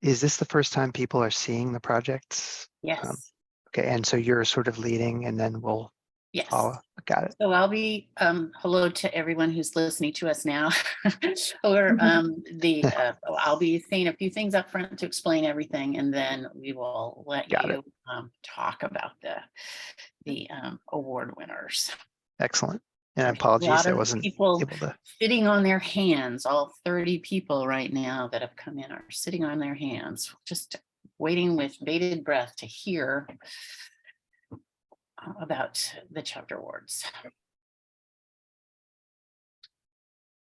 Is this the first time people are seeing the projects? Yes. Okay, and so you're sort of leading and then we'll Yes. follow. Got it. So I'll be hello to everyone who's listening to us now. Or I'll be saying a few things up front to explain everything, and then we will let Got you talk about the award winners. Excellent. And A apologies, lot I of wasn't people able to. sitting on their hands. All 30 people right now that have come in are sitting on their hands, just waiting with bated breath to hear about the chapter awards.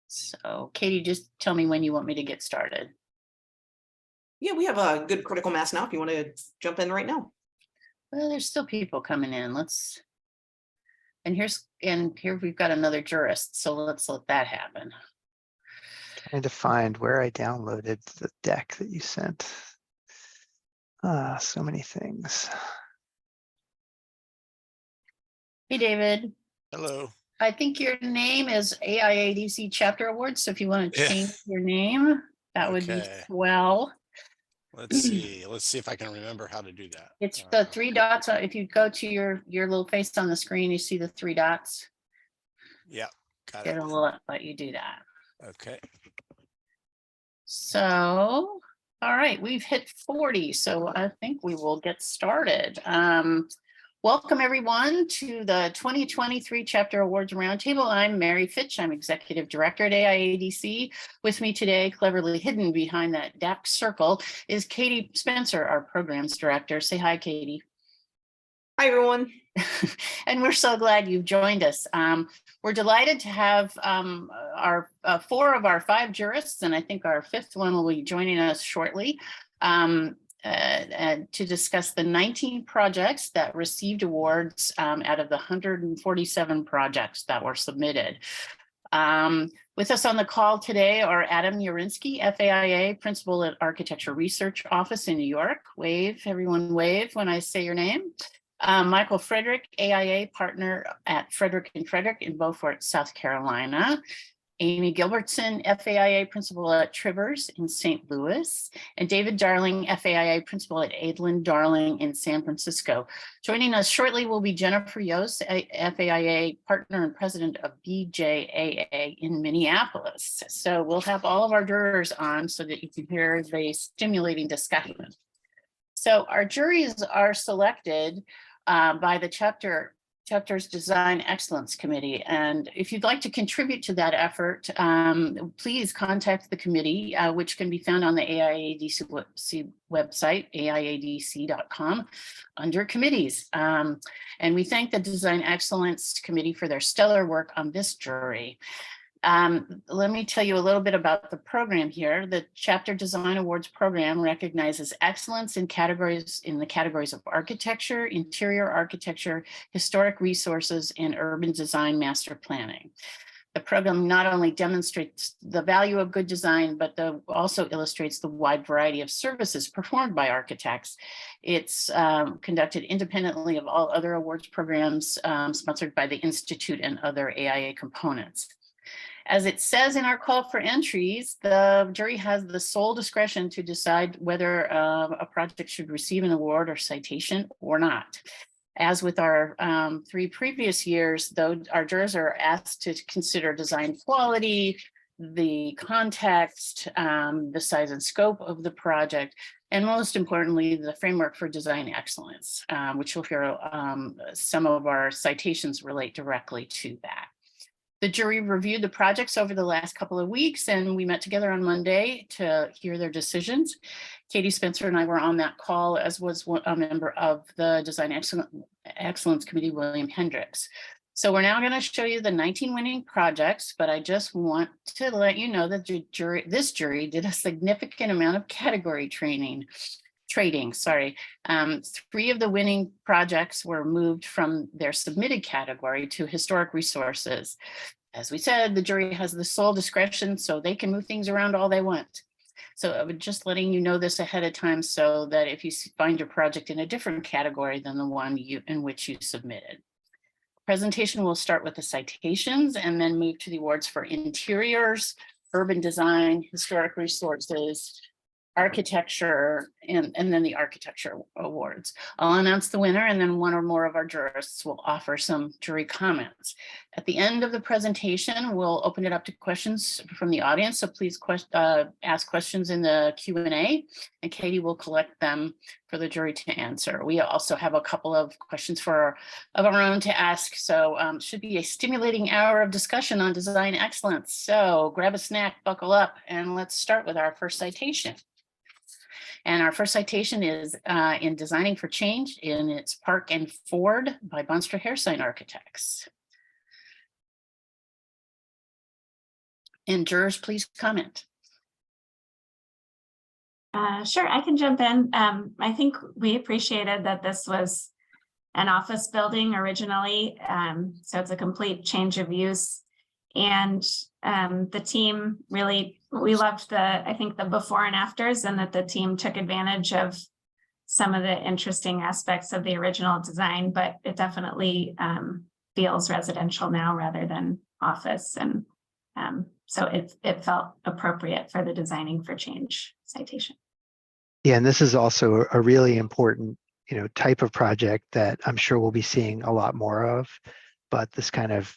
So Katie, just tell me when you want me to get started. Yeah, we have a good critical mass now if you want to jump in right now. Well, there's still people coming in. And here we've got another jurist, so let's let that happen. Trying to find where I downloaded the deck that you sent. So many things. Hey, David. Hello. I think your name is AIADC Chapter Awards, so if you want to change your name, that would be well. Let's see. Let's see if I can remember how to do that. It's the 3 dots. If you go to your little face on the screen, you see the 3 dots. Yeah, got it. It'll let you do that. Okay. So, all right, we've hit 40, so I think we will get started. Welcome everyone to the 2023 Chapter Awards Roundtable. I'm Mary Fitch. I'm Executive Director at AIADC. With me today, cleverly hidden behind that dark circle, is Katie Spencer, our Programs Director. Say hi, Katie. Hi, everyone. And we're so glad you've joined us. We're delighted to have our 4 of our 5 jurists, and I think our 5th one will be joining us shortly. To discuss the 19 projects that received awards out of the 147 projects that were submitted. With us on the call today are Adam Urinsky, FAIA, Principal at Architecture Research Office in New York. Wave, everyone wave when I say your name. Michael Frederick, AIA Partner at Frederick & Frederick in Beaufort, South Carolina. Amy Gilbertson, FAIA Principal at Trivers in St. Louis, and David Darling, FAIA Principal at Adlin Darling in San Francisco. Joining us shortly will be Jennifer Yost, FAIA Partner and President of BJAA in Minneapolis. So we'll have all of our jurors on so that you can hear the stimulating discussion. So our juries are selected by the Chapter's Design Excellence Committee. And if you'd like to contribute to that effort, please contact the committee, which can be found on the AIADC website, aiadc.com, under committees. And we thank the Design Excellence Committee for their stellar work on this jury. Let me tell you a little bit about the program here. The Chapter Design Awards program recognizes excellence in the categories of architecture, interior architecture, historic resources, and urban design master planning. The program not only demonstrates the value of good design, but also illustrates the wide variety of services performed by architects. It's conducted independently of all other awards programs sponsored by the Institute and other AIA components. As it says in our call for entries, the jury has the sole discretion to decide whether a project should receive an award or citation or not. As with our 3 previous years, though, our jurors are asked to consider design quality, the context, the size and scope of the project, and most importantly, the framework for design excellence, which you'll hear some of our citations relate directly to that. The jury reviewed the projects over the last couple of weeks, and we met together on Monday to hear their decisions. Katie Spencer and I were on that call, as was a member of the Design Excellence Committee, William Hendricks. So we're now going to show you the 19 winning projects, but I just want to let you know that this jury did a significant amount of category trading. 3 of the winning projects were moved from their submitted category to historic resources. As we said, the jury has the sole discretion, so they can move things around all they want. So I would just letting you know this ahead of time so that if you find your project in a different category than the one in which you submitted. Presentation will start with the citations and then move to the awards for interiors, urban design, historic resources, architecture, and then the architecture awards. I'll announce the winner, and then one or more of our jurists will offer some jury comments. At the end of the presentation, we'll open it up to questions from the audience. So please ask questions in the Q&A, and Katie will collect them for the jury to answer. We also have a couple of questions of our own to ask. So should be a stimulating hour of discussion on design excellence. So grab a snack, buckle up, and let's start with our first citation. And our first citation is in Designing for Change, and it's Park and Ford by Bunster Hairsign Architects. And jurors, please comment. Sure, I can jump in. I think we appreciated that this was an office building originally, so it's a complete change of use. And the team really, we loved I think the before and afters, and that the team took advantage of some of the interesting aspects of the original design, but it definitely feels residential now rather than office. And so it felt appropriate for the Designing for Change citation. Yeah, and this is also a really important, type of project that I'm sure we'll be seeing a lot more of. But this kind of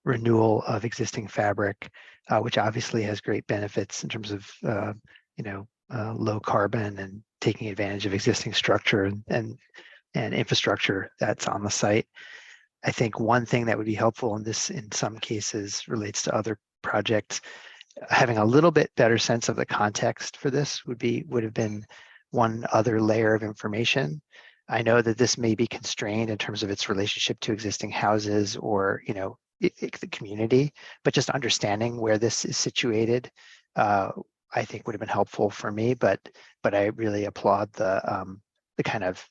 renewal of existing fabric, which obviously has great benefits in terms of low carbon and taking advantage of existing structure and infrastructure that's on the site. I think one thing that would be helpful in this, in some cases, relates to other projects. Having a little bit better sense of the context for this would have been one other layer of information. I know that this may be constrained in terms of its relationship to existing houses or, the community, but just understanding where this is situated, I think would have been helpful for me. But I really applaud the kind of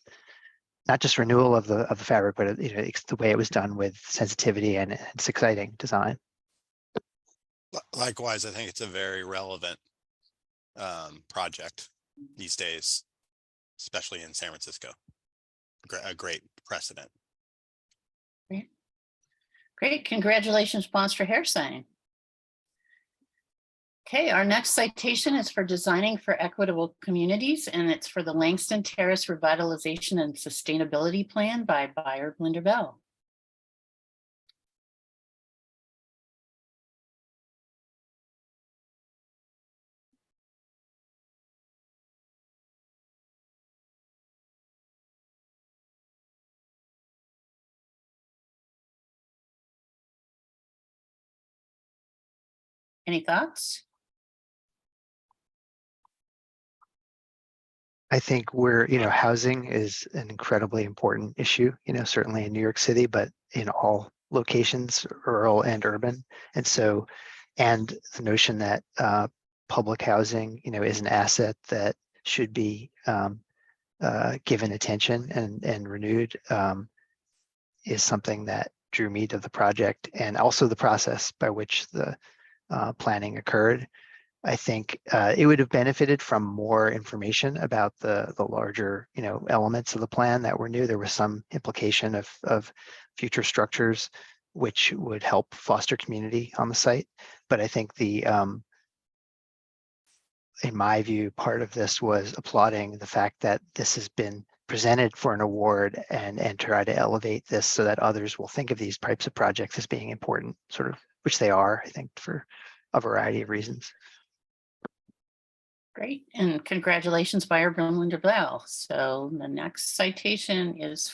not just renewal of the fabric, but it's the way it was done with sensitivity and it's exciting design. Likewise, I think it's a very relevant project these days, especially in San Francisco. A great precedent. Great, congratulations, Bunster Hairsign. Okay, our next citation is for Designing for Equitable Communities, and it's for the Langston Terrace Revitalization and Sustainability Plan by Beyer Blinder Bell. Any thoughts? I think housing is an incredibly important issue, certainly in New York City, but in all locations, rural and urban. And so, and the notion that public housing, is an asset that should be given attention and renewed is something that drew me to the project, and also the process by which the planning occurred. I think it would have benefited from more information about the larger, elements of the plan that were new. There was some implication of future structures, which would help foster community on the site. But I think in my view, part of this was applauding the fact that this has been presented for an award and try to elevate this so that others will think of these types of projects as being important, which they are, I think, for a variety of reasons. Great, and congratulations, Beyer Blinder Bell. So the next citation is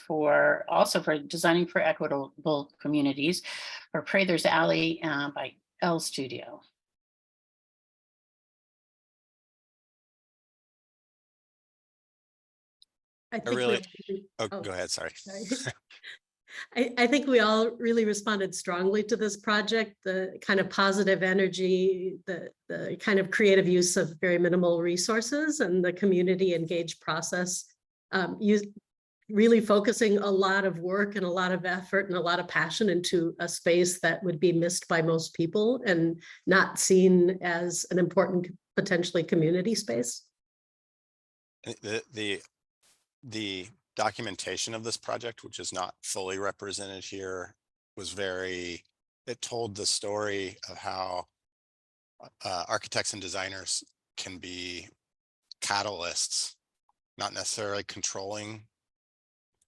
also for Designing for Equitable Communities for Prather's Alley by L Studio. Go ahead, sorry. I think we all really responded strongly to this project, the kind of positive energy, the kind of creative use of very minimal resources, and the community engaged process, really focusing a lot of work and a lot of effort and a lot of passion into a space that would be missed by most people and not seen as an important, potentially community space. The documentation of this project, which is not fully represented here, it told the story of how architects and designers can be catalysts, not necessarily controlling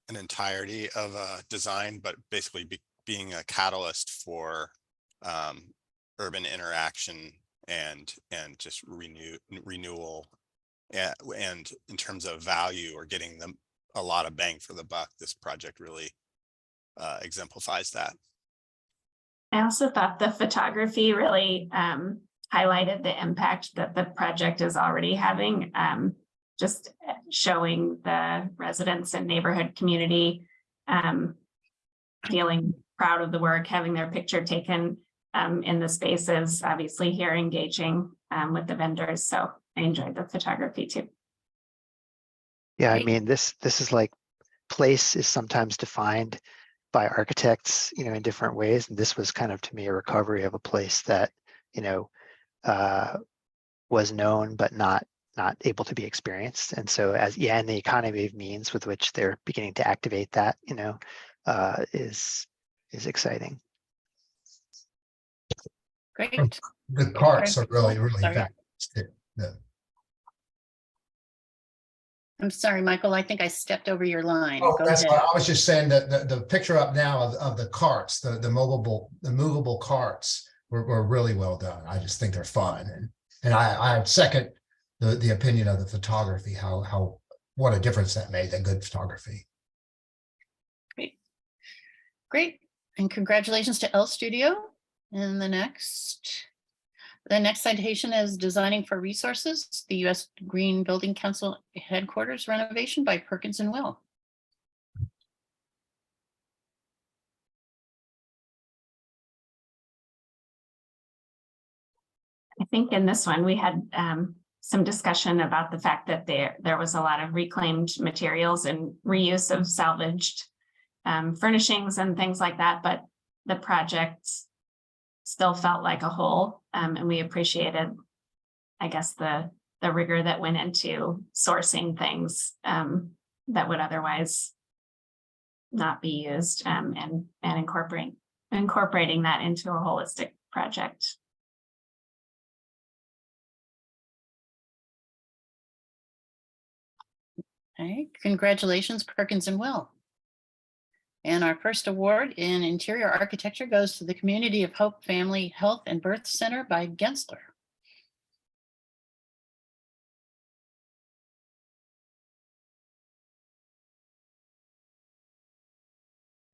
an entirety of a design, but basically being a catalyst for urban interaction and just renewal. And in terms of value or getting them a lot of bang for the buck, this project really exemplifies that. I also thought the photography really highlighted the impact that the project is already having, just showing the residents and neighborhood community feeling proud of the work, having their picture taken in the spaces, obviously here engaging with the vendors. So I enjoyed the photography too. Yeah, I Great. mean, this is like, place is sometimes defined by architects, in different ways. And this was kind of, to me, a recovery of a place that, was known, but not able to be experienced. And so and the economy of means with which they're beginning to activate that, is exciting. Great. The carts Sorry. are really, really Sorry. fantastic. I'm sorry, Michael, I think I stepped over your line. Oh, Go that's ahead. why I was just saying that the picture up now of the carts, the movable carts were really well done. I just think they're fun. And I second the opinion of the photography, what a difference that made, that good photography. Great. And congratulations to L Studio. And the next citation is Designing for Resources, the U.S. Green Building Council headquarters renovation by Perkins and Will. I think in this one, we had some discussion about the fact that there was a lot of reclaimed materials and reuse of salvaged furnishings and things like that, but the project still felt like a whole, and we appreciated, I guess, the rigor that went into sourcing things that would otherwise not be used, and incorporating that into a holistic project. Okay, congratulations, Perkins and Will. And our first award in interior architecture goes to the Community of Hope Family Health and Birth Center by Gensler.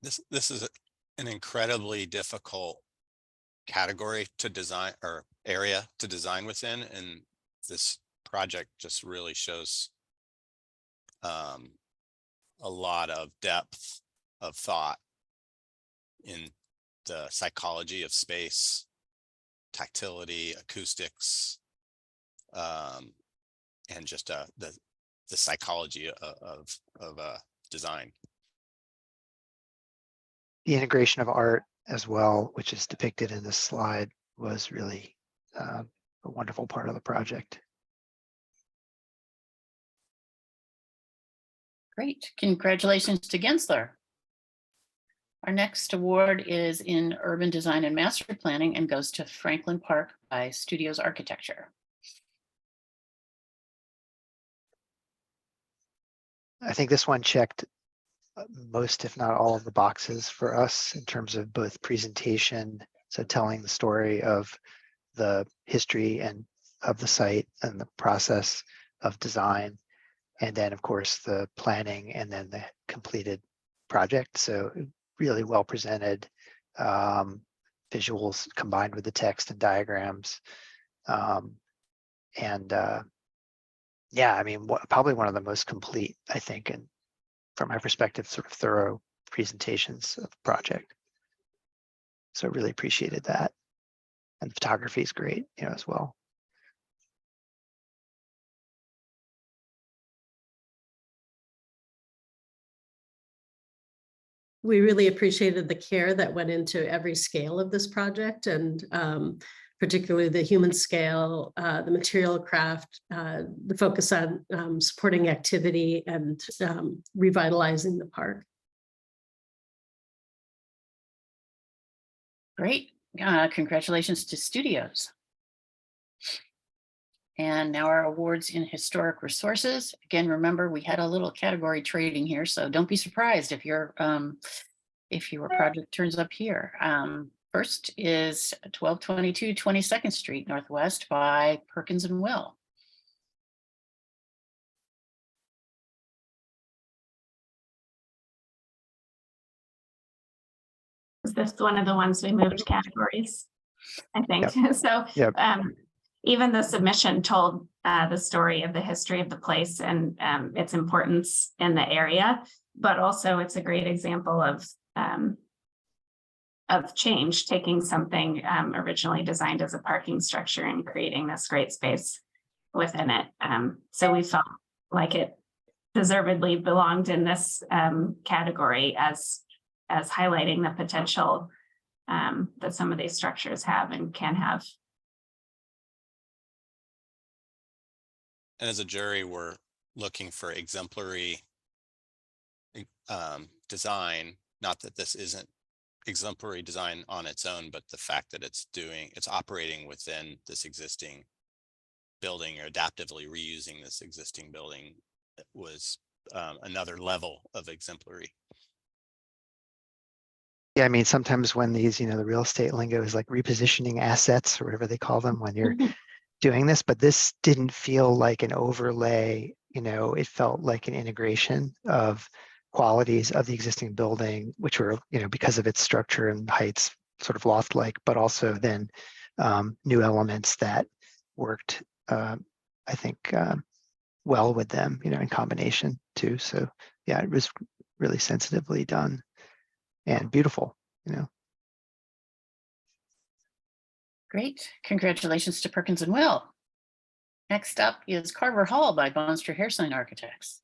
This is an incredibly difficult category to design, or area to design within, and this project just really shows a lot of depth of thought in the psychology of space, tactility, acoustics, and just the psychology of design. The integration of art as well, which is depicted in this slide, was really a wonderful part of the project. Great, congratulations to Gensler. Our next award is in urban design and master planning and goes to Franklin Park by Studios Architecture. I think this one checked most, if not all, of the boxes for us in terms of both presentation, so telling the story of the history and of the site and the process of design, and then of course the planning and then the completed project. So really well presented visuals combined with the text and diagrams, yeah, I mean, probably one of the most complete, I think, and from my perspective, sort of thorough presentations of the project. So really appreciated that. And the photography is great, as well. We really appreciated the care that went into every scale of this project, and particularly the human scale, the material craft, the focus on supporting activity and revitalizing the park. Great, congratulations to Studios. And now our awards in historic resources. Again, remember, we had a little category trading here, so don't be surprised if your project turns up here. First is 1222 22nd Street Northwest by Perkins and Will. Is this one of the ones we moved categories? I think so. Yep. Even the submission told the story of the history of the place and its importance in the area, but also it's a great example of change, taking something originally designed as a parking structure and creating this great space within it. So we felt like it deservedly belonged in this category as highlighting the potential that some of these structures have and can have. And as a jury, we're looking for exemplary design, not that this isn't exemplary design on its own, but the fact that it's operating within this existing building or adaptively reusing this existing building was another level of exemplary. Yeah, I mean, sometimes when these, the real estate lingo is like repositioning assets or whatever they call them when you're doing this, but this didn't feel like an overlay, it felt like an integration of qualities of the existing building, which were, because of its structure and heights, sort of loft-like, but also then new elements that worked, I think, well with them, in combination too. So yeah, it was really sensitively done and beautiful, Great. Congratulations to Perkins and Will. Next up is Carver Hall by Monster Hairsign Architects.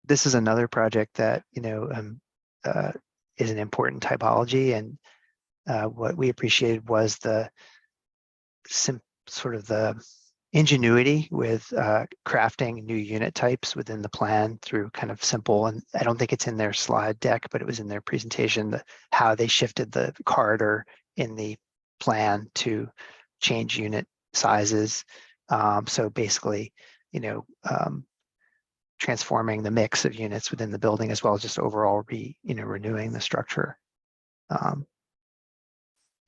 This is another project that, is an important typology, and what we appreciated was the sort of the ingenuity with crafting new unit types within the plan through kind of simple, and I don't think it's in their slide deck, but it was in their presentation, how they shifted the corridor in the plan to change unit sizes. So basically, transforming the mix of units within the building as well as just overall renewing the structure. And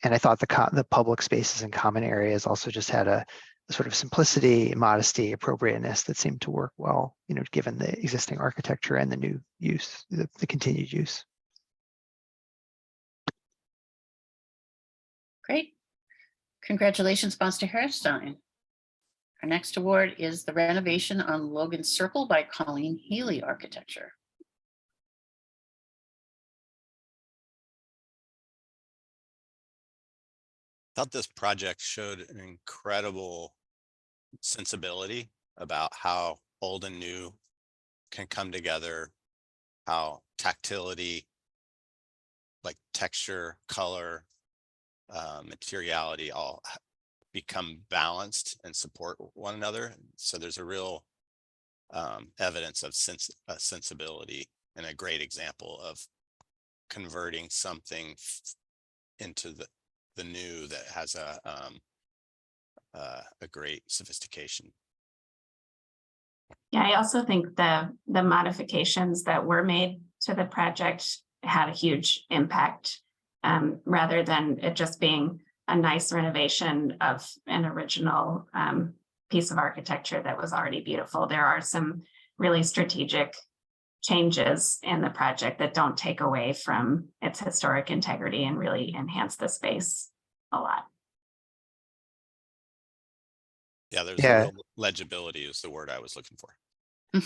I thought the public spaces and common areas also just had a sort of simplicity, modesty, appropriateness that seemed to work well, given the existing architecture and the new use, the continued use. Great. Congratulations, Monster Hairsign. Our next award is the renovation on Logan Circle by Colleen Healy Architecture. I thought this project showed an incredible sensibility about how old and new can come together, how tactility, like texture, color, materiality, all become balanced and support one another. So there's a real evidence of sensibility and a great example of converting something into the new that has a great sophistication. Yeah, I also think the modifications that were made to the project had a huge impact, rather than it just being a nice renovation of an original piece of architecture that was already beautiful. There are some really strategic changes in the project that don't take away from its historic integrity and really enhance the space a lot. Yeah, there's a real legibility is the word I was looking for.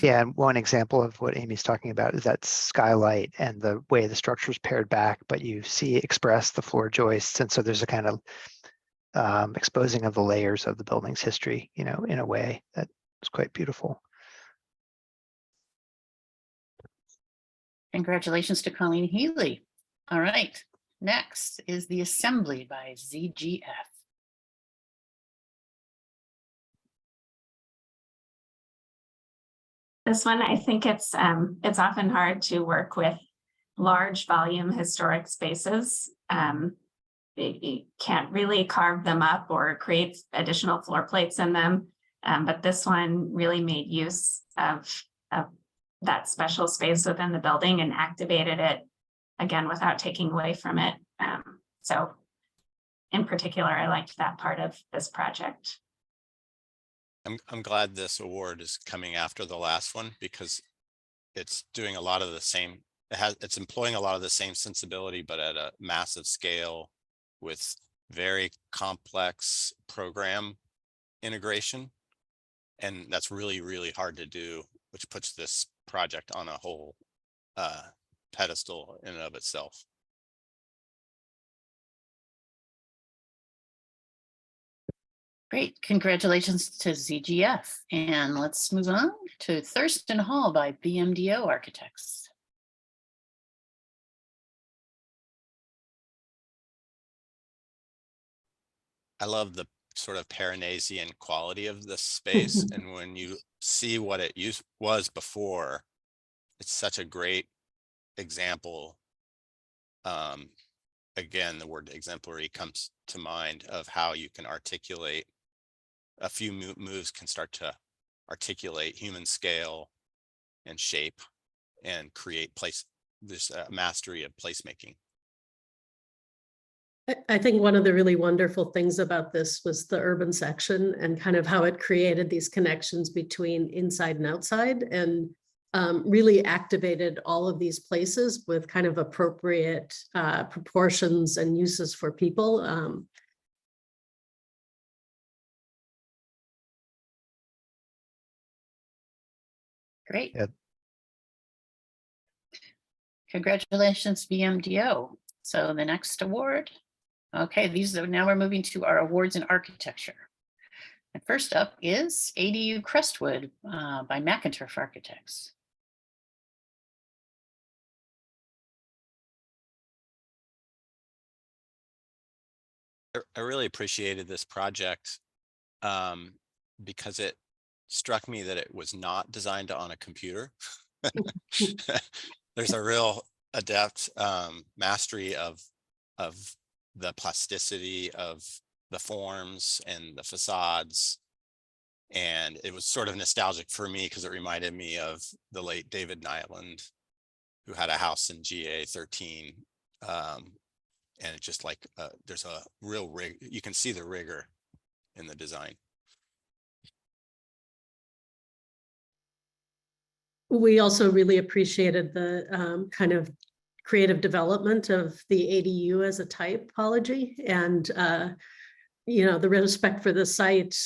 Yeah, and one example of what Amy's talking about is that skylight and the way the structure's pared back, but you see express the floor joists. And so there's a kind of exposing of the layers of the building's history, in a way that was quite beautiful. Congratulations to Colleen Healy. All right, next is The Assembly by ZGF. This one, I think it's often hard to work with large volume historic spaces. You can't really carve them up or create additional floor plates in them. But this one really made use of that special space within the building and activated it again without taking away from it. So in particular, I liked that part of this project. I'm glad this award is coming after the last one because it's doing a lot of the same. It's employing a lot of the same sensibility, but at a massive scale with very complex program integration. And that's really, really hard to do, which puts this project on a whole pedestal in and of itself. Great, congratulations to ZGF. And let's move on to Thurston Hall by BMDO Architects. I love the sort of Paranesian quality of this space. And when you see what it was before, it's such a great example. Again, the word exemplary comes to mind of how you can articulate a few moves can start to articulate human scale and shape and create this mastery of placemaking. I think one of the really wonderful things about this was the urban section and kind of how it created these connections between inside and outside, and really activated all of these places with kind of appropriate proportions and uses for people. Great. Yep. Congratulations, BMDO. So the next award. Okay, now we're moving to our awards in architecture. And first up is ADU Crestwood by McInturf Architects. I really appreciated this project because it struck me that it was not designed on a computer. There's a real adept mastery of the plasticity of the forms and the facades. And it was sort of nostalgic for me because it reminded me of the late David Nyland, who had a house in GA 13. And it's just like there's a real rig. You can see the rigor in the design. We also really appreciated the kind of creative development of the ADU as a typology, and the respect for the site,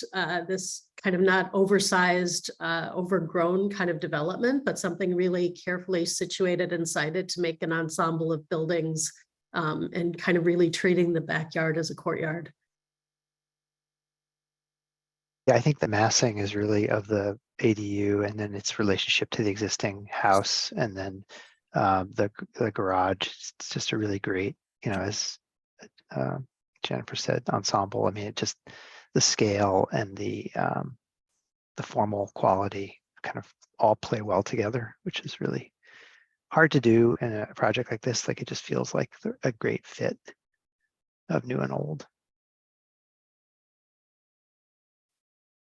this kind of not oversized, overgrown kind of development, but something really carefully situated inside it to make an ensemble of buildings, and kind of really treating the backyard as a courtyard. Yeah, I think the massing is really of the ADU and then its relationship to the existing house, and then the garage. It's just a really great, as Jennifer said, ensemble. I mean, it just the scale and the formal quality kind of all play well together, which is really hard to do in a project like this. Like, it just feels like a great fit of new and old.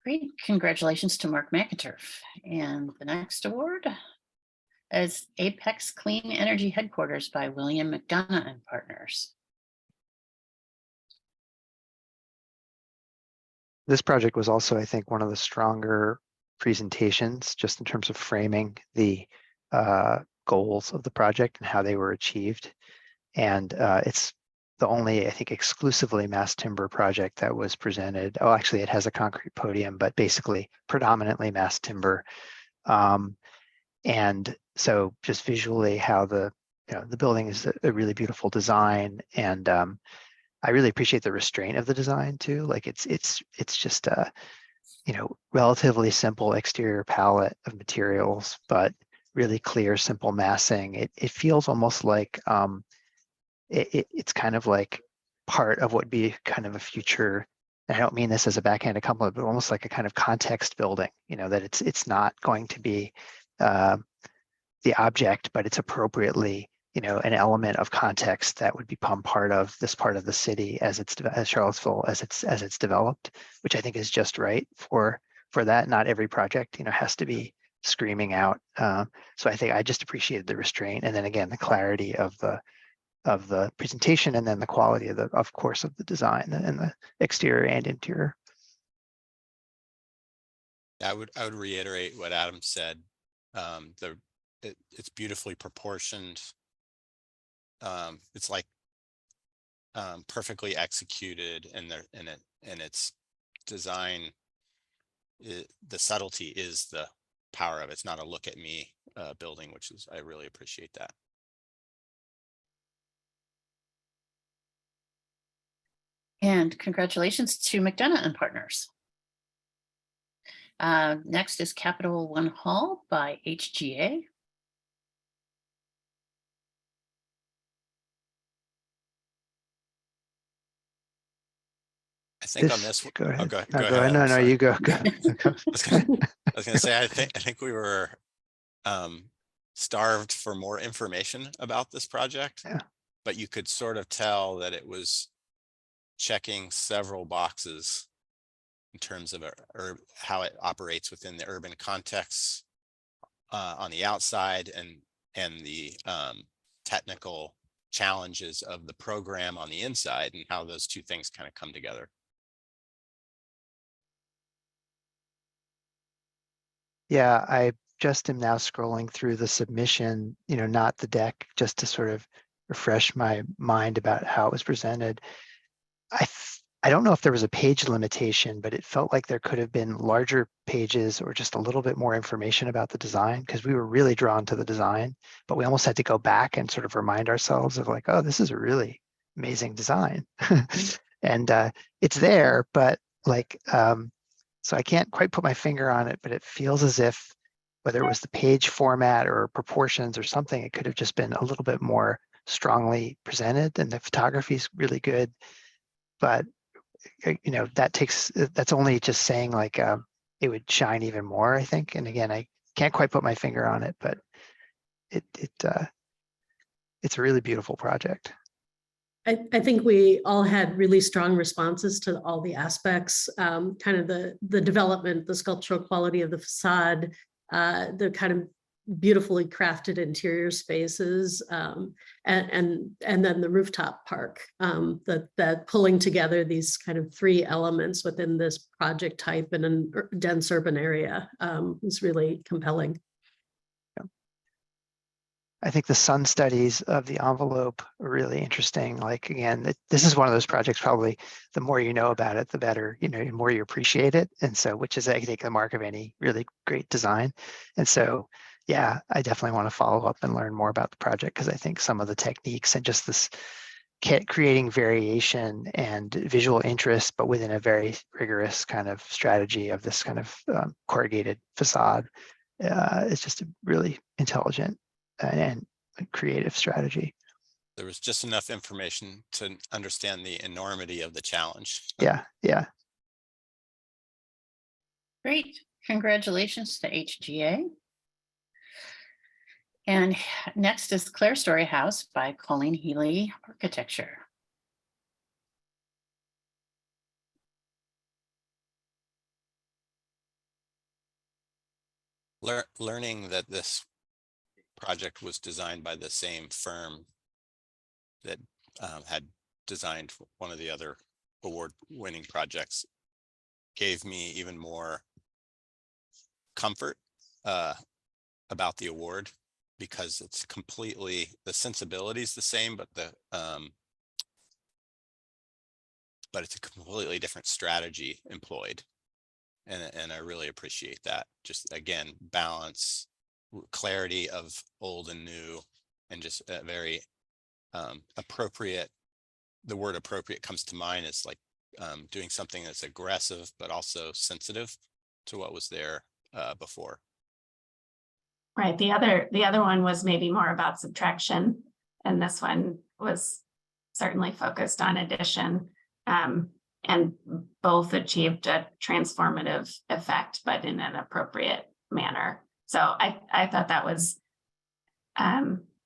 Great, congratulations to Mark McInturf. And the next award is Apex Clean Energy Headquarters by William McDonough and Partners. This project was also, I think, one of the stronger presentations just in terms of framing the goals of the project and how they were achieved. And it's the only, I think, exclusively mass timber project that was presented. Oh, actually, it has a concrete podium, but basically predominantly mass timber. And so just visually how the building is a really beautiful design. And I really appreciate the restraint of the design too. Like it's just a, relatively simple exterior palette of materials, but really clear, simple massing. It feels almost like it's kind of like part of what would be kind of a future, and I don't mean this as a backhanded compliment, but almost like a kind of context building, that it's not going to be the object, but it's appropriately an element of context that would become part of this part of the city as Charlottesville as it's developed, which I think is just right for that. Not every project has to be screaming out. So I think I just appreciated the restraint, and then again the clarity of the presentation, and then the quality of course of the design and the exterior and interior. I would reiterate what Adam said. It's beautifully proportioned. It's like perfectly executed, and its design. The subtlety is the power of it. It's not a look at me building, which is, I really appreciate that. And congratulations to McDonough and Partners. Next is Capital One Hall by HGA. I think on this, go ahead. go No, ahead. go ahead. No, Sorry. you go. I was gonna say, I think we were starved for more information about this project, Yeah. but you could sort of tell that it was checking several boxes in terms of how it operates within the urban context on the outside, and the technical challenges of the program on the inside, and how those two things kind of come together. Yeah, I just am now scrolling through the submission, not the deck, just to sort of refresh my mind about how it was presented. I don't know if there was a page limitation, but it felt like there could have been larger pages or just a little bit more information about the design, because we were really drawn to the design, but we almost had to go back and sort of remind ourselves of like, oh, this is a really amazing design. And it's there, but like, so I can't quite put my finger on it, but it feels as if whether it was the page format or proportions or something, it could have just been a little bit more strongly presented, and the photography is really good. But that's only just saying like it would shine even more, I think. And again, I can't quite put my finger on it, but it's a really beautiful project. I think we all had really strong responses to all the aspects, kind of the development, the sculptural quality of the facade, the kind of beautifully crafted interior spaces, and then the rooftop park, that pulling together these kind of three elements within this project type in a dense urban area is really compelling. I think the sun studies of the envelope are really interesting. Like, again, this is one of those projects, probably the more you know about it, the better, the more you appreciate it. And so, which is, I think, the mark of any really great design. And so, yeah, I definitely want to follow up and learn more about the project, because I think some of the techniques and just this creating variation and visual interest, but within a very rigorous kind of strategy of this kind of corrugated facade is just a really intelligent and creative strategy. There was just enough information to understand the enormity of the challenge. Yeah. Great. Congratulations to HGA. And next is Clare Story House by Colleen Healy Architecture. Learning that this project was designed by the same firm that had designed one of the other award-winning projects gave me even more comfort about the award, because it's completely, the sensibility is the same, but it's a completely different strategy employed, and I really appreciate that. Just again, balance, clarity of old and new, and just a very appropriate. The word appropriate comes to mind as like doing something that's aggressive but also sensitive to what was there before. Right. The other one was maybe more about subtraction, and this one was certainly focused on addition, and both achieved a transformative effect, but in an appropriate manner. So I thought that was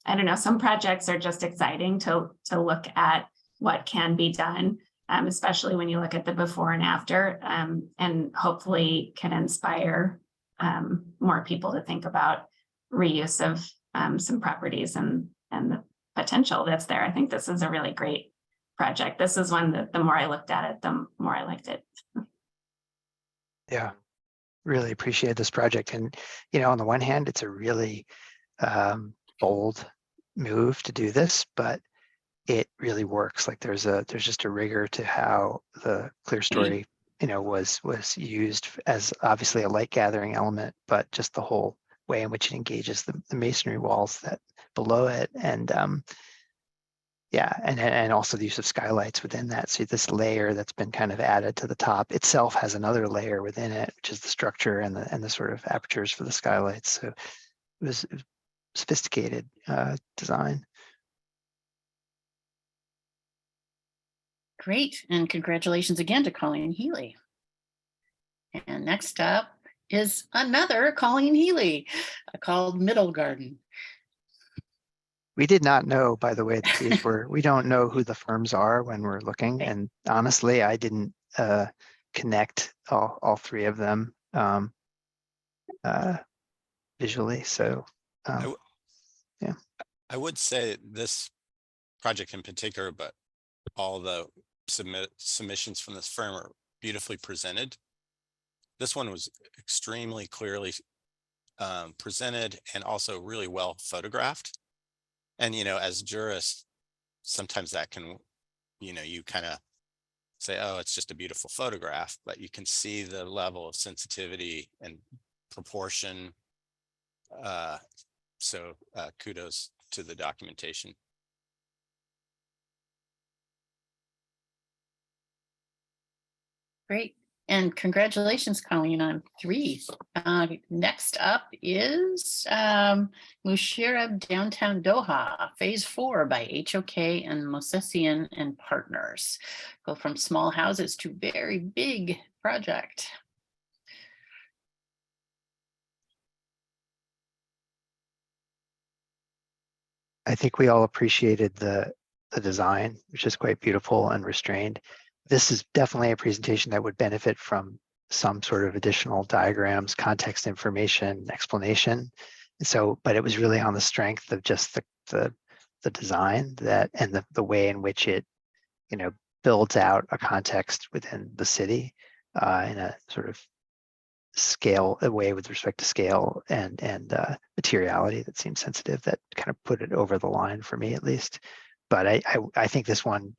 I don't know, some projects are just exciting to look at what can be done, especially when you look at the before and after, and hopefully can inspire more people to think about reuse of some properties and the potential that's there. I think this is a really great project. This is one that the more I looked at it, the more I liked it. Yeah, really appreciate this project. And, you know, on the one hand, it's a really bold move to do this, but it really works. Like there's just a rigor to how the clear story, you know, was used as obviously a light gathering element, but just the whole way in which it engages the masonry walls that below it. And yeah, and also the use of skylights within that. So this layer that's been kind of added to the top itself has another layer within it, which is the structure and the sort of apertures for the skylights. So it was sophisticated design. Great, and congratulations again to Colleen Healy. And next up is another Colleen Healy called Middle Garden. We did not know, by the way, that these were, we don't know who the firms are when we're looking. Right. And honestly, I didn't connect all three of them visually. So yeah. I would say this project in particular, but all the submissions from this firm are beautifully presented. This one was extremely clearly presented and also really well photographed. And, you know, as jurists, sometimes that can, you know, you kind of say, oh, it's just a beautiful photograph, but you can see the level of sensitivity and proportion. So kudos to the documentation. Great. And congratulations, Colleen, on 3. Next up is Musharraf Downtown Doha, Phase 4 by HOK and Mosesian and Partners. Go from small houses to very big project. I think we all appreciated the design, which is quite beautiful and restrained. This is definitely a presentation that would benefit from some sort of additional diagrams, context information, explanation. So, but it was really on the strength of just the design that and the way in which it, you know, builds out a context within the city in a sort of scale a way with respect to scale and materiality that seems sensitive, that kind of put it over the line for me at least. But I think this one,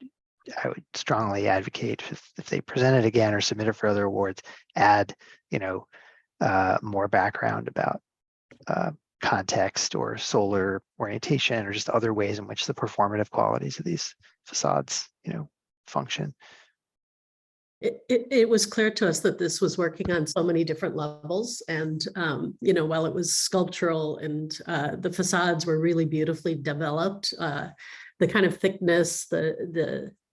I would strongly advocate if they present it again or submit it for other awards, add, you know, more background about context or solar orientation or just other ways in which the performative qualities of these facades, you know, function. It was clear to us that this was working on so many different levels, and you know, while it was sculptural and the facades were really beautifully developed, the kind of thickness,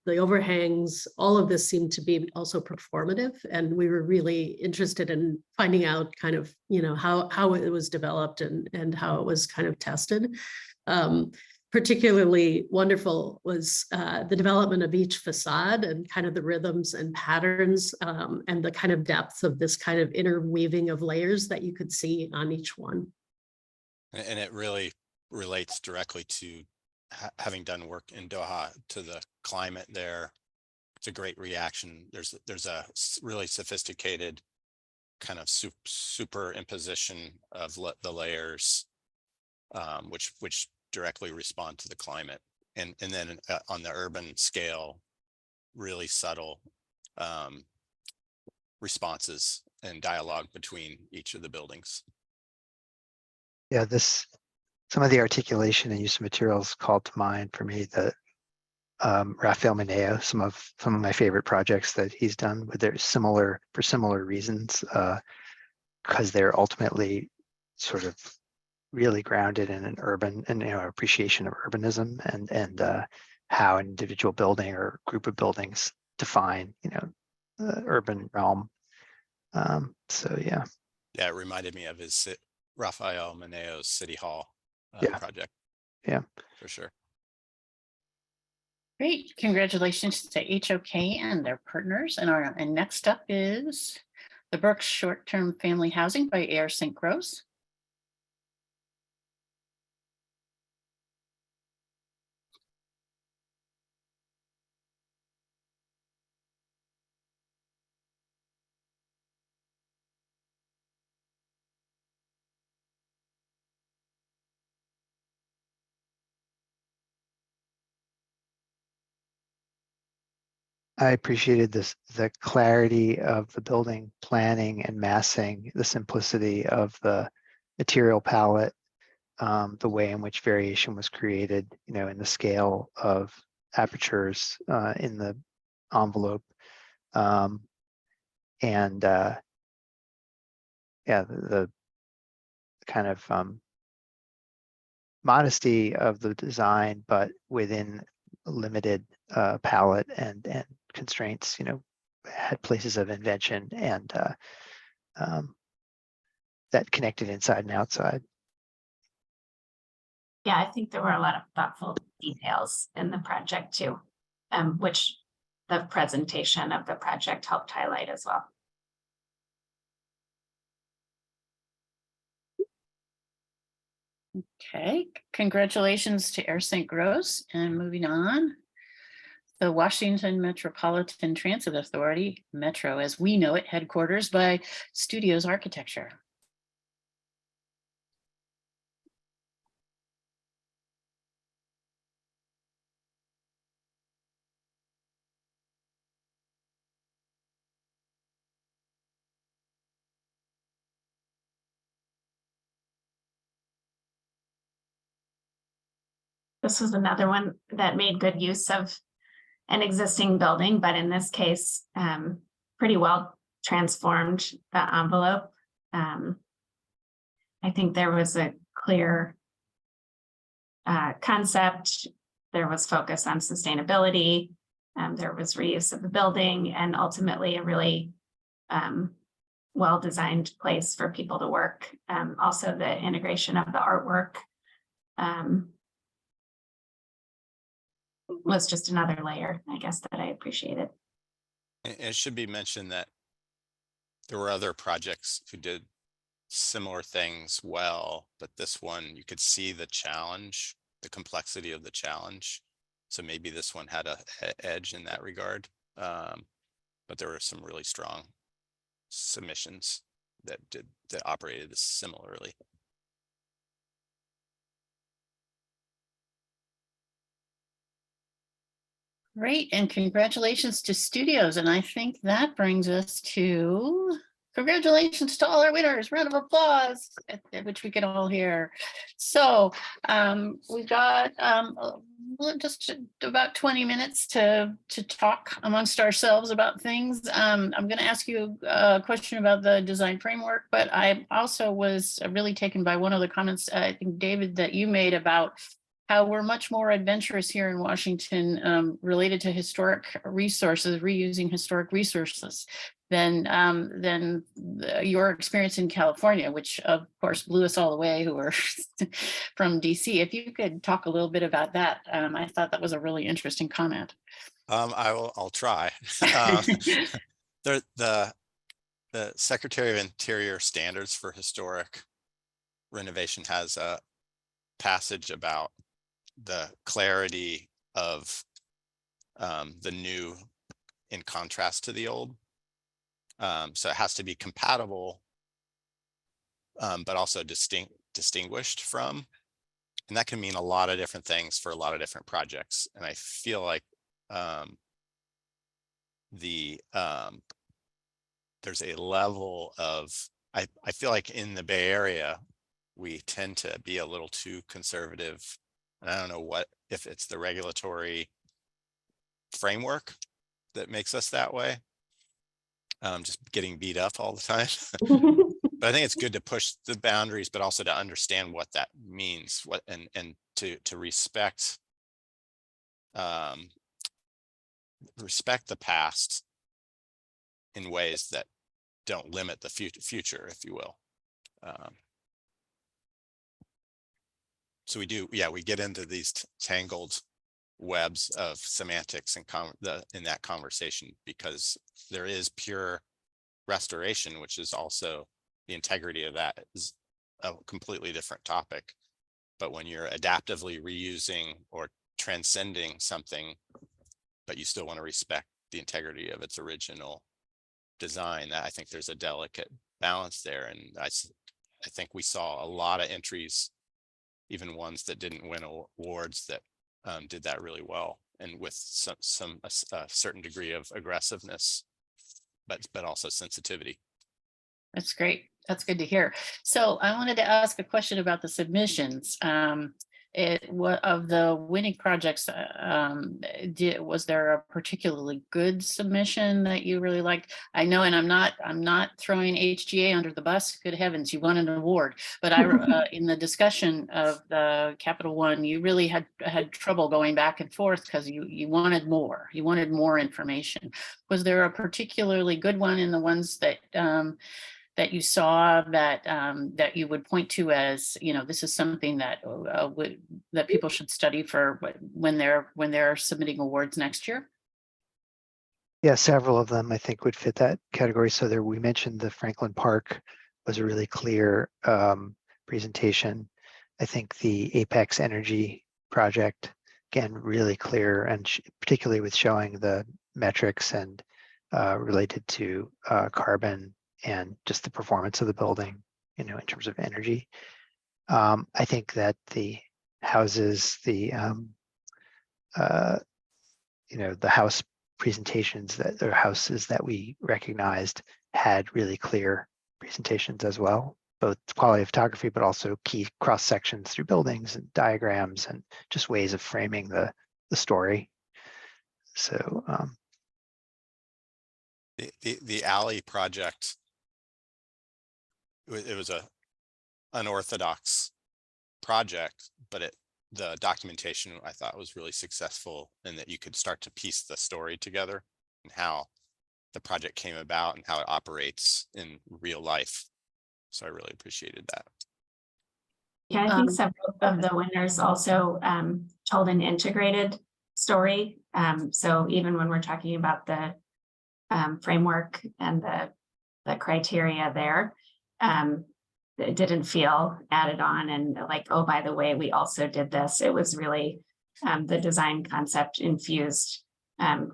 the overhangs, all of this seemed to be also performative, and we were really interested in finding out kind of, you know, how it was developed and how it was kind of tested. Particularly wonderful was the development of each facade and kind of the rhythms and patterns and the kind of depth of this kind of interweaving of layers that you could see on each one. And it really relates directly to having done work in Doha, to the climate there. It's a great reaction. There's a really sophisticated kind of superimposition of the layers, which directly respond to the climate, and then on the urban scale, really subtle responses and dialogue between each of the buildings. Yeah, some of the articulation and use of materials called to mind for me. The Rafael Mineo, some of my favorite projects that he's done with their similar reasons, because they're ultimately sort of really grounded in an urban and, you know, appreciation of urbanism and how an individual building or group of buildings define, you know, the urban realm. So yeah. Yeah, it reminded me of his Rafael Mineo's City Hall Yeah. project. For sure. Great, congratulations to HOK and their partners. And next up is the Berks Short-Term Family Housing by Air St. Croix. I appreciated the clarity of the building planning and massing, the simplicity of the material palette, the way in which variation was created, in the scale of apertures in the envelope. And yeah, the kind of modesty of the design, but within a limited palette and constraints, had places of invention and that connected inside and outside. Yeah, I think there were a lot of thoughtful details in the project too, which the presentation of the project helped highlight as well. Okay, congratulations to Air St. Croix. And moving on, the Washington Metropolitan Transit Authority, Metro as we know it, headquarters by Studios Architecture. This was another one that made good use of an existing building, but in this case, pretty well transformed the envelope. I think there was a clear concept. There was focus on sustainability. There was reuse of the building, and ultimately a really well-designed place for people to work. Also, the integration of the artwork was just another layer, I guess, that I appreciated. It should be mentioned that there were other projects who did similar things well, but this one, you could see the challenge, the complexity of the challenge. So maybe this one had a edge in that regard. But there were some really strong submissions that operated similarly. Great, and congratulations to Studios. And I think that brings us to congratulations to all our winners. Round of applause, which we can all hear. So we've got just about 20 minutes to talk amongst ourselves about things. I'm going to ask you a question about the design framework, but I also was really taken by one of the comments, I think, David, that you made about how we're much more adventurous here in Washington related to historic resources, reusing historic resources than your experience in California, which of course blew us all away who were from DC. If you could talk a little bit about that, I thought that was a really interesting comment. I'll try. The Secretary of Interior standards for historic renovation has a passage about the clarity of the new in contrast to the old. So it has to be compatible, but also distinguished from. And that can mean a lot of different things for a lot of different projects. And I feel like there's a level of, I feel like in the Bay Area, we tend to be a little too conservative. And I don't know if it's the regulatory framework that makes us that way. Just getting beat up all the time. But I think it's good to push the boundaries, but also to understand what that means, and to respect the past in ways that don't limit the future, if you will. So we do, yeah, we get into these tangled webs of semantics and in that conversation, because there is pure restoration, which is also the integrity of that is a completely different topic. But when you're adaptively reusing or transcending something, but you still want to respect the integrity of its original design, that I think there's a delicate balance there. And I think we saw a lot of entries, even ones that didn't win awards, that did that really well, and with a certain degree of aggressiveness, but also sensitivity. That's great. That's good to hear. So I wanted to ask a question about the submissions. What of the winning projects, was there a particularly good submission that you really liked? I know, and I'm not throwing HGA under the bus. Good heavens, you won an award. But in the discussion of the Capital One, you really had trouble going back and forth because you wanted more. You wanted more information. Was there a particularly good one in the ones that that you saw that that you would point to as, this is something that that people should study for when they're submitting awards next year? Yeah, several of them I think would fit that category. So there, we mentioned the Franklin Park was a really clear presentation. I think the Apex Energy project, again, really clear, and particularly with showing the metrics and related to carbon and just the performance of the building, in terms of energy. I think that the houses, the house presentations or houses that we recognized had really clear presentations as well, both quality of photography, but also key cross sections through buildings and diagrams and just ways of framing the story. So the alley project, it was a unorthodox project, but the documentation I thought was really successful, in that you could start to piece the story together and how the project came about and how it operates in real life. So I really appreciated that. Yeah, I think several of the winners also told an integrated story. So even when we're talking about the framework and the criteria there, it didn't feel added on and like, oh, by the way, we also did this. It was really the design concept infused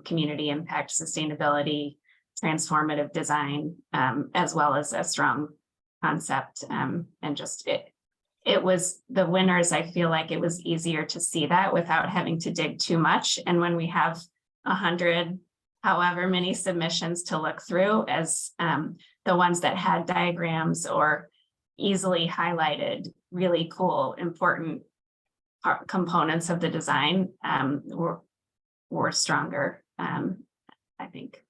community impact, sustainability, transformative design, as well as a strong concept. And just it was the winners. I feel like it was easier to see that without having to dig too much. And when we have 100, however many submissions to look through, as the ones that had diagrams or easily highlighted really cool, important components of the design were stronger, I think.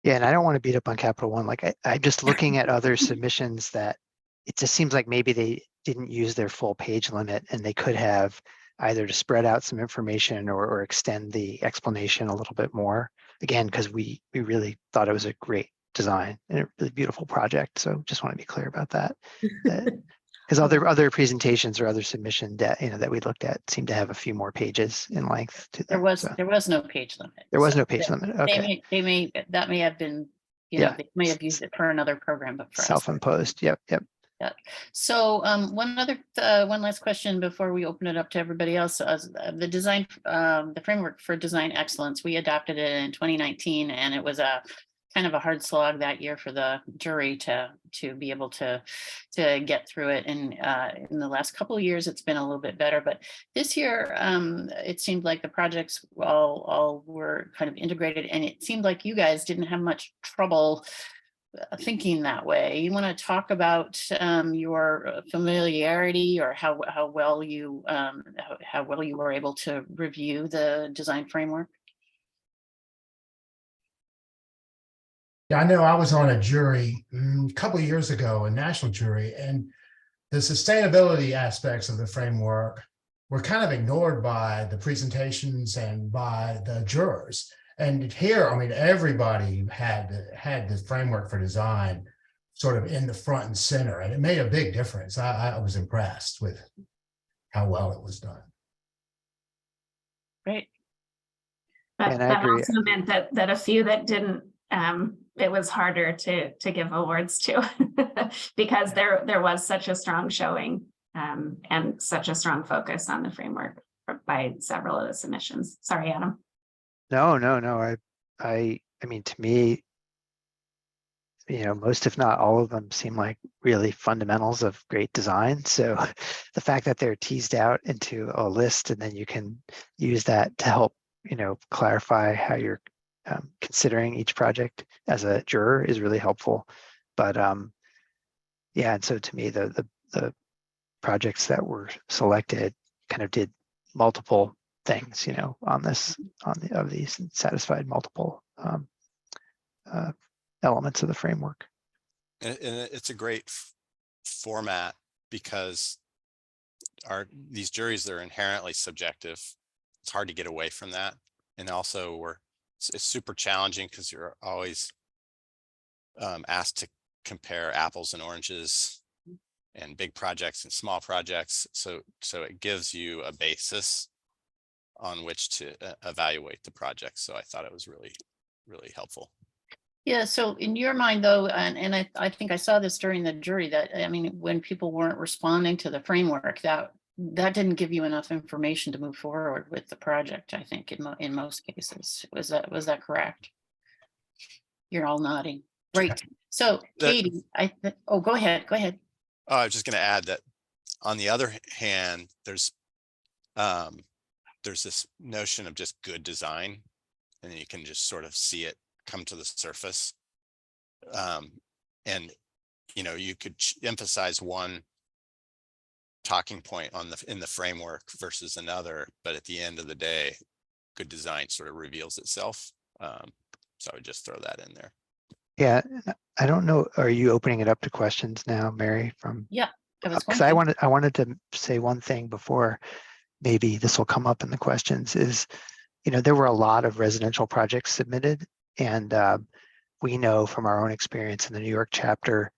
yeah, and I don't want to beat up on Capital One. Like I just looking at other submissions, that it just seems like maybe they didn't use their full page limit, and they could have either to spread out some information or extend the explanation a little bit more. Again, because we really thought it was a great design and a really beautiful project. So just want to be clear about that. Because other presentations or other submission that we looked at seemed to have a few more pages in length to them. There was no page limit. There was no page limit. Okay. That may have been, they may have used it for another program, but for self-imposed. Yep. So one last question before we open it up to everybody else. The design, the framework for design excellence, we adopted it in 2019, and it was a kind of a hard slog that year for the jury to be able to get through it. And in the last couple of years, it's been a little bit better. But this year, it seemed like the projects all were kind of integrated, and it seemed like you guys didn't have much trouble thinking that way. You want to talk about your familiarity, or how well you were able to review the design framework? Yeah, I know I was on a jury a couple of years ago, a national jury, and the sustainability aspects of the framework were kind of ignored by the presentations and by the jurors. And here, I mean, everybody had the framework for design sort of in the front and center, and it made a big difference. I was impressed with how well it was done. Great. But And I that agree. also meant that a few that didn't, it was harder to give awards to because there was such a strong showing and such a strong focus on the framework by several of the submissions. Sorry, Adam. No. I mean, to me, most if not all of them seem like really fundamentals of great design. So the fact that they're teased out into a list and then you can use that to help, clarify how you're considering each project as a juror is really helpful. But yeah, and so to me, the projects that were selected kind of did multiple things, of these and satisfied multiple elements of the framework. And it's a great format because these juries, they're inherently subjective. It's hard to get away from that. And also it's super challenging because you're always asked to compare apples and oranges and big projects and small projects. So it gives you a basis on which to evaluate the project. So I thought it was really, really helpful. Yeah, so in your mind though, and I think I saw this during the jury that, I mean, when people weren't responding to the framework, that didn't give you enough information to move forward with the project, I think, in most cases. Was that correct? You're all nodding. Right. So Katie, go ahead. Oh, I was just going to add that on the other hand, there's this notion of just good design, and you can just sort of see it come to the surface. And you could emphasize one talking point in the framework versus another, but at the end of the day, good design sort of reveals itself. So I would just throw that in there. Yeah, I don't know. Are you opening it up to questions now, Mary? Yeah, Because I wanted to say one thing before maybe this will come up in the questions is, there were a lot of residential projects submitted, and we know from our own experience in the New York chapter,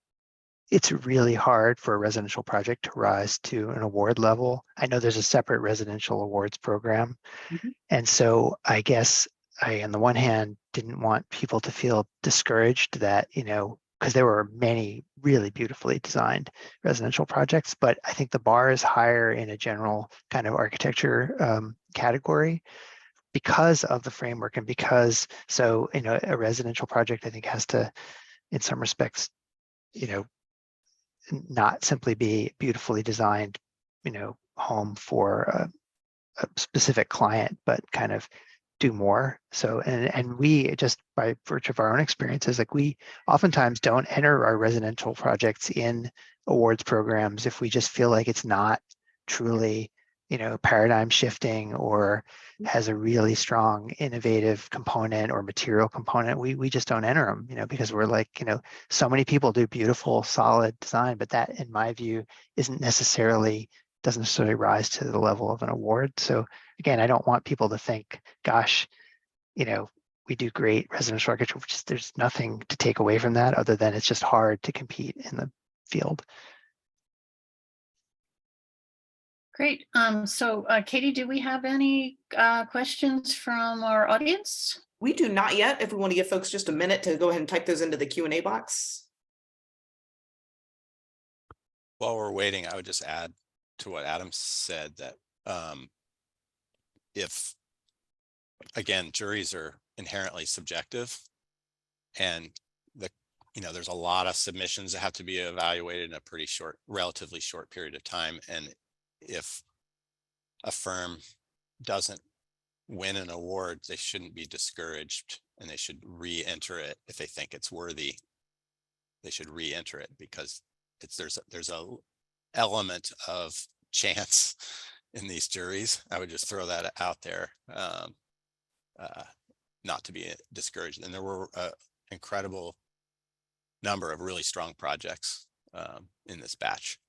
it's really hard for a residential project to rise to an award level. I know there's a separate residential awards program. Mhm. And so I guess I, on the one hand, didn't want people to feel discouraged that, because there were many really beautifully designed residential projects, but I think the bar is higher in a general kind of architecture category because of the framework and because, so, a residential project I think has to, in some respects, not simply be beautifully designed, home for a specific client, but kind of do more. So, and we just by virtue of our own experiences, like we oftentimes don't enter our residential projects in awards programs if we just feel like it's not truly, paradigm shifting or has a really strong innovative component or material component. We just don't enter them, because we're like, so many people do beautiful, solid design, but that, in my view, doesn't necessarily rise to the level of an award. So again, I don't want people to think, gosh, we do great residential architecture, there's nothing to take away from that other than it's just hard to compete in the field. Great. So Katie, do we have any questions from our audience? We do not yet. If we want to give folks just a minute to go ahead and type those into the Q&A box. While we're waiting, I would just add to what Adam said that if, again, juries are inherently subjective, and there's a lot of submissions that have to be evaluated in a relatively short period of time, and if a firm doesn't win an award, they shouldn't be discouraged, and they should re-enter it if they think it's worthy. They should re-enter it because there's a element of chance in these juries. I would just throw that out there, not to be discouraged. And there were an incredible number of really strong projects in this batch.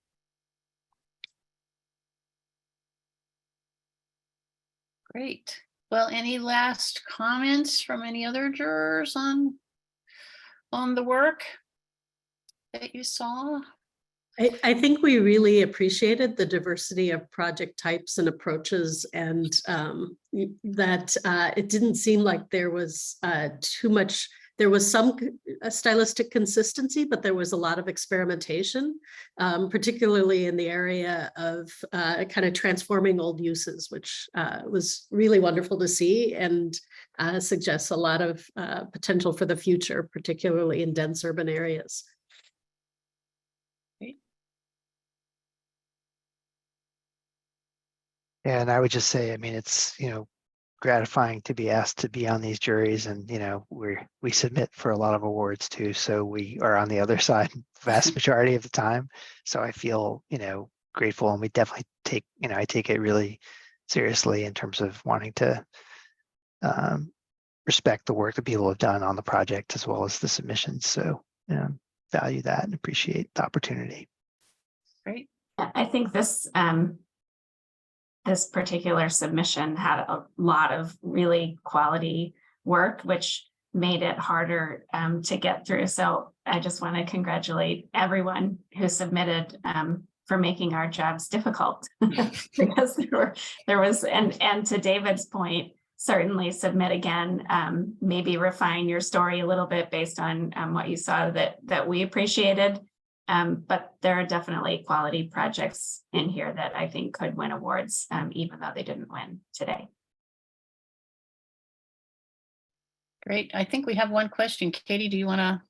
Great. Well, any last comments from any other jurors on the work that you saw? I think we really appreciated the diversity of project types and approaches, and that it didn't seem like there was too much. There was some stylistic consistency, but there was a lot of experimentation, particularly in the area of kind of transforming old uses, which was really wonderful to see, and suggests a lot of potential for the future, particularly in dense urban areas. And I would just say, I mean, it's, gratifying to be asked to be on these juries, and, we submit for a lot of awards too. So we are on the other side vast majority of the time. So I feel, grateful, and we definitely take, I take it really seriously in terms of wanting to respect the work that people have done on the project as well as the submissions. So value that and appreciate the opportunity. Great. I think this this particular submission had a lot of really quality work, which made it harder to get through. So I just want to congratulate everyone who submitted for making our jobs difficult, because there was, and to David's point, certainly submit again, maybe refine your story a little bit based on what you saw that we appreciated. But there are definitely quality projects in here that I think could win awards, even though they didn't win today. Great. I think we have one question. Katie, do you want to?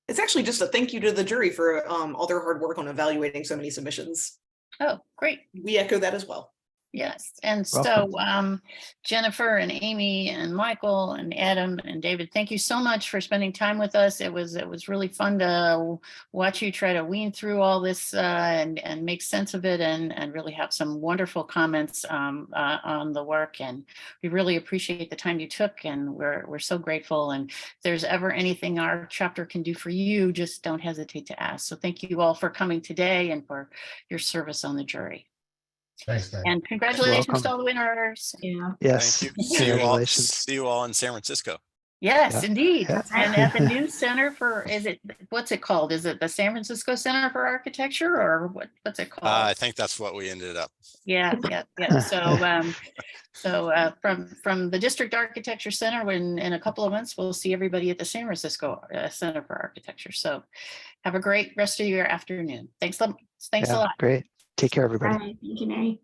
It's actually just a thank you to the jury for all their hard work on evaluating so many submissions. Oh, great. We echo that as well. Yes. And Welcome. so Jennifer and Amy and Michael and Adam and David, thank you so much for spending time with us. It was really fun to watch you try to wean through all this and make sense of it, and really have some wonderful comments on the work. And we really appreciate the time you took, and we're so grateful. And if there's ever anything our chapter can do for you, just don't hesitate to ask. So thank you all for coming today and for your service on the jury. Thanks, man. And congratulations welcome. to all the winners. Yeah. Yes. Thank you. See Congratulations. you all in San Francisco. Yes, Yeah, indeed. yeah. And at the new center for, what's it called? Is it the San Francisco Center for Architecture, or what's it called? I think that's what we ended up. Yeah. So from the District Architecture Center, in a couple of months, we'll see everybody at the San Francisco Center for Architecture. So have a great rest of your afternoon. Thanks a Yeah, lot. great. Take care, everybody. All right. Thank you, Mary.